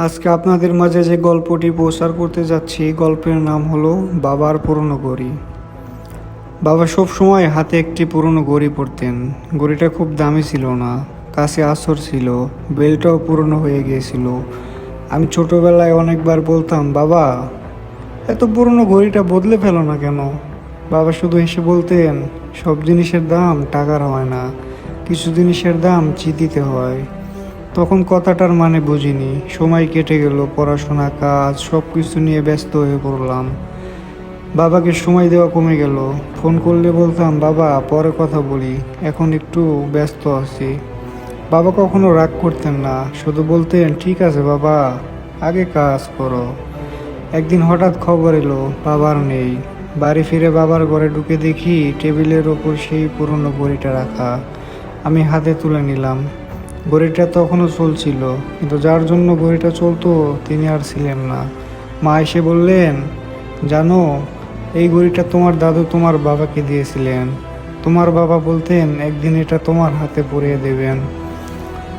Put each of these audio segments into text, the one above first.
আজকে আপনাদের মাঝে যে গল্পটি প্রচার করতে যাচ্ছি, গল্পের নাম হলো বাবার পুরনো ঘড়ি। বাবা সব সময় হাতে একটি পুরনো ঘড়ি পরতেন। ঘড়িটা খুব দামি ছিল না, কাছে আঁচড় ছিল, বেলটাও পুরনো হয়ে গিয়েছিল। আমি ছোটবেলায় অনেকবার বলতাম, বাবা এত পুরনো ঘড়িটা বদলে ফেলো না কেন? বাবা শুধু হেসে বলতেন, সব জিনিসের দাম টাকার হয় না, কিছু জিনিসের দাম চিতিতে হয়। তখন কথাটার মানে বুঝিনি। সময় কেটে গেল, পড়াশোনা, কাজ সব কিছু নিয়ে ব্যস্ত হয়ে পড়লাম। বাবাকে সময় দেওয়া কমে গেল। ফোন করলে বলতাম, বাবা পরে কথা বলি, এখন একটু ব্যস্ত আছি। বাবা কখনো রাগ করতেন না, শুধু বলতেন, ঠিক আছে বাবা, আগে কাজ করো। একদিন হঠাৎ খবর এলো বাবার নেই। বাড়ি ফিরে বাবার ঘরে ঢুকে দেখি টেবিলের ওপর সেই পুরনো ঘড়িটা রাখা। আমি হাতে তুলে নিলাম। ঘড়িটা তখনও চলছিল, কিন্তু যার জন্য ঘড়িটা চলতো তিনি আর ছিলেন না। মা এসে বললেন, জানো, এই ঘড়িটা তোমার দাদু তোমার বাবাকে দিয়েছিলেন। তোমার বাবা বলতেন একদিন এটা তোমার হাতে পরিয়ে দেবেন।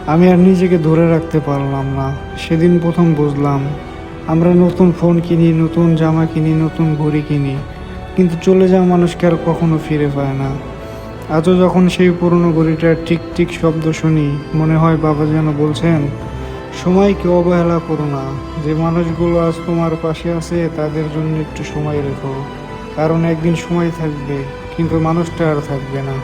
আমি আর নিজেকে ধরে রাখতে পারলাম না। সেদিন প্রথম বুঝলাম, আমরা নতুন ফোন কিনি, নতুন জামা কিনি, নতুন ঘড়ি কিনি, কিন্তু চলে যাওয়া মানুষকে আর কখনো ফিরে পায় না। আজও যখন সেই পুরনো ঘড়িটার টিক টিক শব্দ শুনি, মনে হয় বাবা যেন বলছেন, সময়কে অবহেলা করো না। যে মানুষগুলো আজ তোমার পাশে আছে তাদের জন্য একটু সময় রেখো, কারণ একদিন সময় থাকবে, কিন্তু মানুষটা আর থাকবে না।